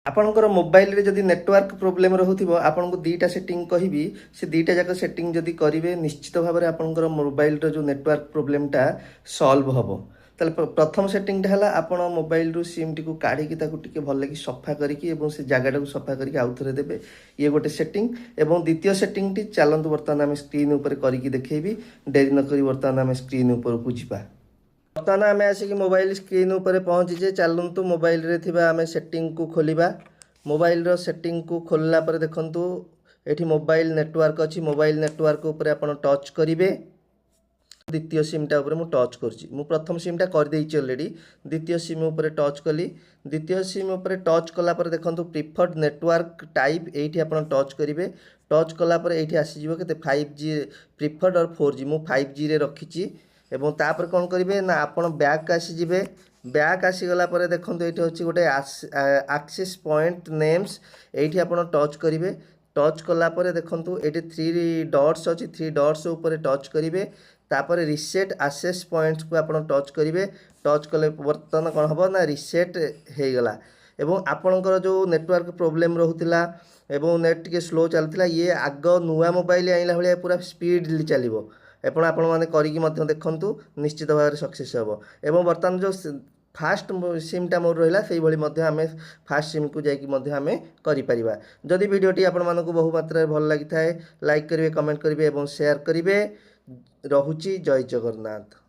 ଆପଣଙ୍କର ମୋବାଇଲରେ ଯଦି ନେଟୱାର୍କ ପ୍ରୋବ୍ଲେମ୍ ରହୁଥିବ ଆପଣଙ୍କୁ ଦୁଇଟା ସେଟିଂ କହିବି ସେ ଦୁଇଟା ଯାକ ସେଟିଂ ଯଦି କରିବେ ନିଶ୍ଚିତ ଭାବରେ ଆପଣଙ୍କର ମୋବାଇଲର ଯେଉଁ ନେଟୱାର୍କ ପ୍ରୋବ୍ଲେମଟା ସଲ୍ଭ ହେବ। ତାହେଲେ ପ୍ରଥମ ସେଟିଂଟା ହେଲା ଆପଣ ମୋବାଇଲରୁ ସିମ୍ଟିକୁ କାଢ଼ିକି ତାକୁ ଟିକେ ଭଲକି ସଫା କରିକି ଏବଂ ସେ ଜାଗାଟାକୁ ସଫା କରିକି ଆଉଥରେ ଦେବେ। ଇଏ ଗୋଟେ ସେଟିଂ। ଏବଂ ଦ୍ୱିତୀୟ ସେଟିଂଟି ଚାଲନ୍ତୁ ବର୍ତ୍ତମାନ ଆମେ ସ୍କ୍ରିନ୍ ଉପରେ କରିକି ଦେଖେଇବି। ଡେରି ନକରି ବର୍ତ୍ତମାନ ଆମେ ସ୍କ୍ରିନ୍ ଉପରକୁ ଯିବା। ବର୍ତ୍ତମାନ ଆମେ ଆସିକି ମୋବାଇଲ ସ୍କ୍ରିନ୍ ଉପରେ ପହଞ୍ଚିଛେ। ଚାଲନ୍ତୁ ମୋବାଇଲରେ ଥିବା ଆମେ ସେଟିଂକୁ ଖୋଲିବା। ମୋବାଇଲର ସେଟିଂକୁ ଖୋଲିଲା ପରେ ଦେଖନ୍ତୁ ଏଠି ମୋବାଇଲ ନେଟୱାର୍କ ଅଛି। ମୋବାଇଲ ନେଟୱାର୍କ ଉପରେ ଆପଣ ଟଚ୍ କରିବେ। ଦ୍ୱିତୀୟ ସିମ୍ଟା ଉପରେ ମୁଁ ଟଚ୍ କରୁଛି। ମୁଁ ପ୍ରଥମ ସିମ୍ଟା କରିଦେଇଛି ଅଲରେଡ଼ି। ଦ୍ୱିତୀୟ ସିମ୍ ଉପରେ ଟଚ୍ କଲି। ଦ୍ୱିତୀୟ ସିମ୍ ଉପରେ ଟଚ୍ କଲା ପରେ ଦେଖନ୍ତୁ ପ୍ରିଫର୍ଡ ନେଟୱାର୍କ ଟାଇପ୍ ଏଇଠି ଆପଣ ଟଚ୍ କରିବେ। ଟଚ୍ କଲା ପରେ ଏଇଠି ଆସିଯିବ କେତେ 5G ପ୍ରିଫର୍ଡ ଅର୍ 4G। ମୁଁ 5Gରେ ରଖିଛି। ଏବଂ ତାପରେ କ'ଣ କରିବେ ନା ଆପଣ ବ୍ୟାକ୍ ଆସିଯିବେ। ବ୍ୟାକ୍ ଆସିଗଲା ପରେ ଦେଖନ୍ତୁ ଏଇଠି ଅଛି ଗୋଟେ ଆକ୍ସେସ୍ ପଏଣ୍ଟ ନେମ୍ସ। ଏଇଠି ଆପଣ ଟଚ୍ କରିବେ। ଟଚ୍ କଲା ପରେ ଦେଖନ୍ତୁ ଏଇଠି 3 ଡଟ୍ସ ଅଛି। 3 ଡଟ୍ସ ଉପରେ ଟଚ୍ କରିବେ। ତାପରେ ରିସେଟ୍ ଆକ୍ସେସ୍ ପଏଣ୍ଟକୁ ଆପଣ ଟଚ୍ କରିବେ। ଟଚ୍ କଲେ ବର୍ତ୍ତମାନ କ'ଣ ହେବ ନା ରିସେଟ୍ ହେଇଗଲା। ଏବଂ ଆପଣଙ୍କର ଯେଉଁ ନେଟୱାର୍କ ପ୍ରୋବ୍ଲେମ୍ ରହୁଥିଲା ଏବଂ ନେଟ୍ ଟିକେ ସ୍ଲୋ ଚାଲୁଥିଲା ଇଏ ଆଗ ନୂଆ ମୋବାଇଲ ଆଣିଲା ଭଳିଆ ପୁରା ସ୍ପିଡଲି ଚାଲିବ। ଆପଣମାନେ କରିକି ମଧ୍ୟ ଦେଖନ୍ତୁ ନିଶ୍ଚିତ ଭାବରେ ସକ୍ସେସ୍ ହେବ। ଏବଂ ବର୍ତ୍ତମାନ ଯେଉଁ ଫାଷ୍ଟ ସିମ୍ଟା ମୋର ରହିଲା ସେଇଭଳି ମଧ୍ୟ ଆମେ ଫାଷ୍ଟ ସିମ୍କୁ ଯାଇକି ମଧ୍ୟ ଆମେ କରିପାରିବା। ଯଦି ଭିଡ଼ିଓଟି ଆପଣମାନଙ୍କୁ ବହୁ ମାତ୍ରାରେ ଭଲ ଲାଗିଥାଏ ଲାଇକ୍ କରିବେ, କମେଣ୍ଟ କରିବେ ଏବଂ ସେୟାର କରିବେ। ରହୁଛି ଜୟ ଜଗନ୍ନାଥ।